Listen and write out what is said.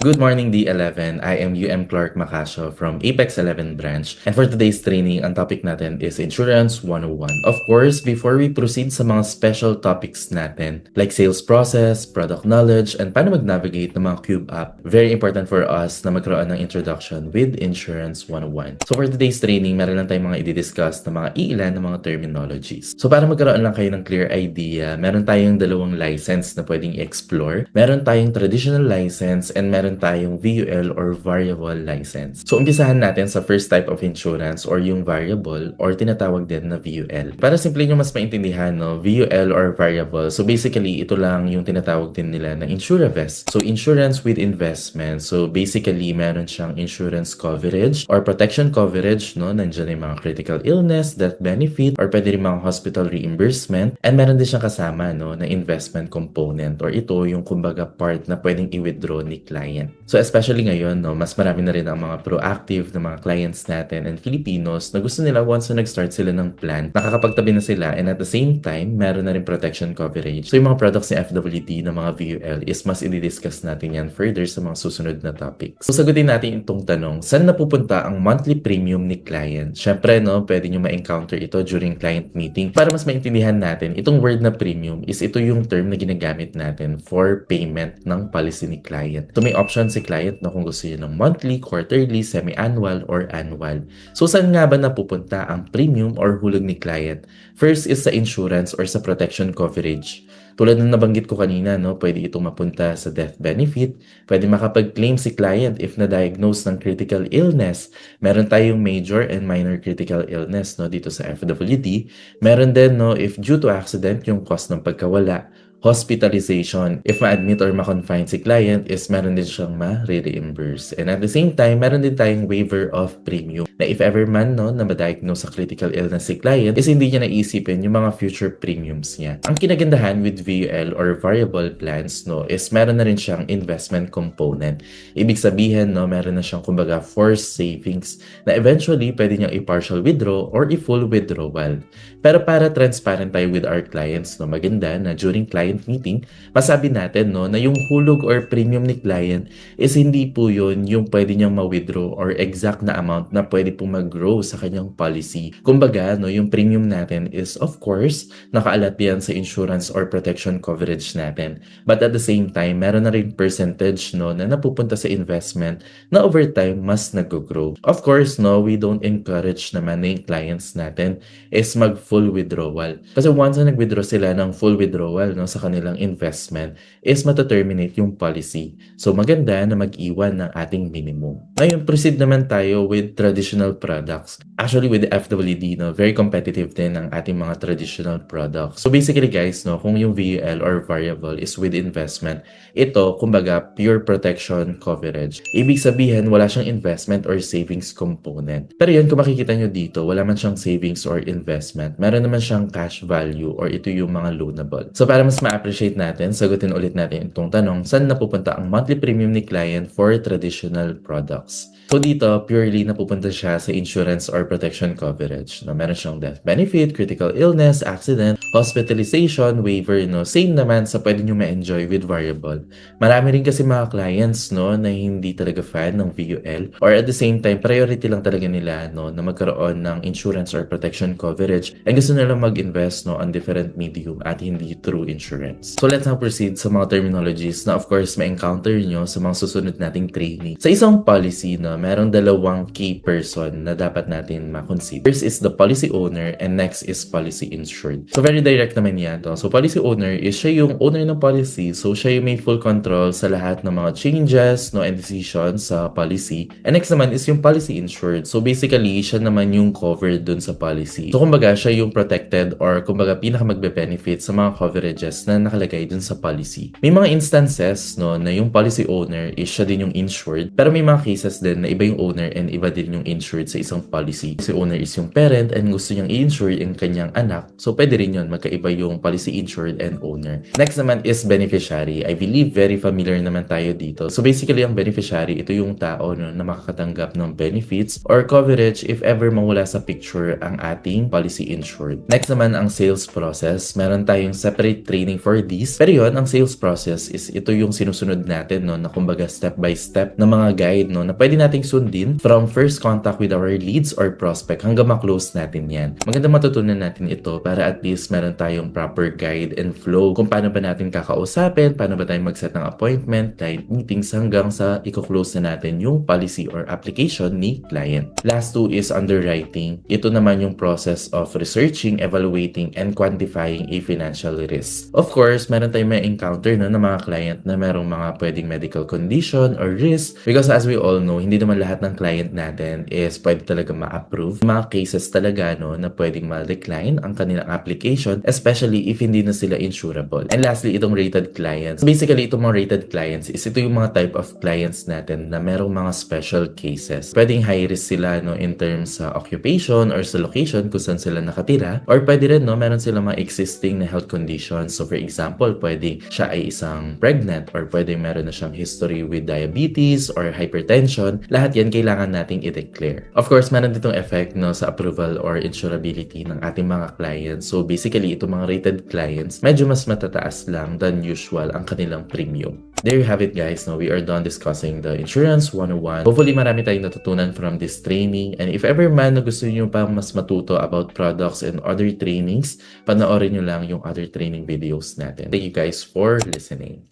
Good morning, D11. I am UM Clark Macasio from Apex 11 branch. And for today's training, ang topic natin is Insurance 101. Of course, before we proceed sa mga special topics natin, like sales process, product knowledge, and paano mag-navigate ng mga Cube app, very important for us na magkaroon ng introduction with Insurance 101. So for today's training, meron lang tayong mga i-discuss na mga iilan ng mga terminologies. So para magkaroon lang kayo ng clear idea, meron tayong dalawang license na pwedeng i-explore. Meron tayong traditional license and meron tayong VUL or variable license. So umpisahan natin sa first type of insurance or yung variable or tinatawag din na VUL. Para simple nyo mas maintindihan, no, VUL or variable, so basically ito lang yung tinatawag din nila na InsurAvest. So insurance with investment. So basically meron siyang insurance coverage or protection coverage, no, nandiyan yung mga critical illness, death benefit, or pwede rin mga hospital reimbursement, and meron din siyang kasama, no, na investment component or ito yung kumbaga part na pwedeng i-withdraw ni client. So especially ngayon, no, mas marami na rin ang mga proactive na mga clients natin and Filipinos na gusto nila once na nag-start sila ng plan, nakakapagtabi na sila and at the same time, meron na rin protection coverage. So yung mga products ni FWD na mga VUL is mas i-discuss natin yan further sa mga susunod na topics. So sagutin natin itong tanong, saan napupunta ang monthly premium ni client? Syempre, no, pwede nyo ma-encounter ito during client meeting. Para mas maintindihan natin, itong word na premium is ito yung term na ginagamit natin for payment ng policy ni client. So may option si client na kung gusto niya ng monthly, quarterly, semi-annual, or annual. So saan nga ba napupunta ang premium or hulog ni client? First is sa insurance or sa protection coverage. Tulad ng nabanggit ko kanina, no, pwede itong mapunta sa death benefit, pwede makapag-claim si client if na-diagnose ng critical illness. Meron tayong major and minor critical illness, no, dito sa FWD. Meron din, no, if due to accident yung cause ng pagkawala. Hospitalization, if ma-admit or ma-confine si client, is meron din siyang ma-reimburse. And at the same time, meron din tayong waiver of premium na if ever man, no, na ma-diagnose sa critical illness si client, is hindi niya naisipin yung mga future premiums niya. Ang kinagandahan with VUL or variable plans, no, is meron na rin siyang investment component. Ibig sabihin, no, meron na siyang kumbaga forced savings na eventually pwede niyang i-partial withdraw or i-full withdrawal. Pero para transparent tayo with our clients, no, maganda na during client meeting, masabi natin, no, na yung hulog or premium ni client is hindi po yun yung pwede niyang ma-withdraw or exact na amount na pwede po mag-grow sa kanyang policy. Kumbaga, no, yung premium natin is of course, nakaalat yan sa insurance or protection coverage natin. But at the same time, meron na rin percentage, no, na napupunta sa investment na over time mas nag-grow. Of course, no, we don't encourage naman na yung clients natin is mag-full withdrawal. Kasi once na nag-withdraw sila ng full withdrawal, no, sa kanilang investment, is mataterminate yung policy. So maganda na mag-iwan ng ating minimum. Ngayon, proceed naman tayo with traditional products. Actually, with the FWD, no, very competitive din ang ating mga traditional products. So basically guys, no, kung yung VUL or variable is with investment, ito, kumbaga, pure protection coverage. Ibig sabihin, wala siyang investment or savings component. Pero yun, kung makikita nyo dito, wala man siyang savings or investment. Meron naman siyang cash value or ito yung mga loanable. So para mas ma-appreciate natin, sagutin ulit natin itong tanong, saan napupunta ang monthly premium ni client for traditional products? So dito, purely napupunta siya sa insurance or protection coverage. No, meron siyang death benefit, critical illness, accident, hospitalization, waiver, no. Same naman sa pwede nyo ma-enjoy with variable. Marami rin kasi mga clients, no, na hindi talaga fan ng VUL or at the same time, priority lang talaga nila, no, na magkaroon ng insurance or protection coverage and gusto nila mag-invest, no, on different medium at hindi through insurance. So let's now proceed sa mga terminologies na of course ma-encounter nyo sa mga susunod nating training. Sa isang policy, no, merong dalawang key person na dapat natin ma-consider. First is the policy owner and next is policy insured. So very direct naman yan to. So policy owner is siya yung owner ng policy. So siya yung may full control sa lahat ng mga changes, no, and decisions sa policy. And next naman is yung policy insured. So basically, siya naman yung covered dun sa policy. So kumbaga, siya yung protected or kumbaga pinaka magbe-benefit sa mga coverages na nakalagay dun sa policy. May mga instances, no, na yung policy owner is siya din yung insured. Pero may mga cases din na iba yung owner and iba din yung insured sa isang policy. Si owner is yung parent and gusto niyang i-insure yung kanyang anak. So pwede rin yun, magkaiba yung policy insured and owner. Next naman is beneficiary. I believe believe very familiar naman tayo dito. So basically, ang beneficiary, ito yung tao no, na makakatanggap ng benefits or coverage if ever mawala sa picture ang ating policy insured. Next naman, ang sales process. Meron tayong separate training for this. Pero yun, ang sales process is ito yung sinusunod natin no, na kumbaga step by step na mga guide no, na pwede nating sundin from first contact with our leads or prospect hanggang ma-close natin yan. Maganda matutunan natin ito para at least meron tayong proper guide and flow kung paano ba natin kakausapin, paano ba tayo mag-set ng appointment, client meetings hanggang sa i-close na natin yung policy or application ni client. Last two is underwriting. Ito naman yung process of researching, evaluating, and quantifying a financial risk. Of course, meron tayong may encounter no, ng mga client na merong mga pwedeng medical condition or risk because as we all know, hindi naman lahat ng client natin is pwede talaga ma-approve. Mga cases talaga no, na pwedeng ma-decline ang kanilang application, especially if hindi na sila insurable. And lastly, itong rated clients. Basically, itong mga rated clients is ito yung mga type of clients natin na merong mga special cases. Pwedeng high risk sila no, in terms sa occupation or sa location kung saan sila nakatira, or pwede rin no, meron silang mga existing na health conditions. So for example, pwedeng siya ay isang pregnant or pwedeng meron na siyang history with diabetes or hypertension. Lahat yan kailangan nating i-declare. Of course, meron ditong effect no, sa approval or insurability ng ating mga clients. So basically, itong mga rated clients, medyo mas matataas lang than usual ang kanilang premium. There you have it guys, no? We are done discussing the Insurance 101. Hopefully marami tayong natutunan from this training, and if ever man na gusto niyo pa mas matuto about products and other trainings, panoorin nyo lang yung other training videos natin. Thank you guys for listening.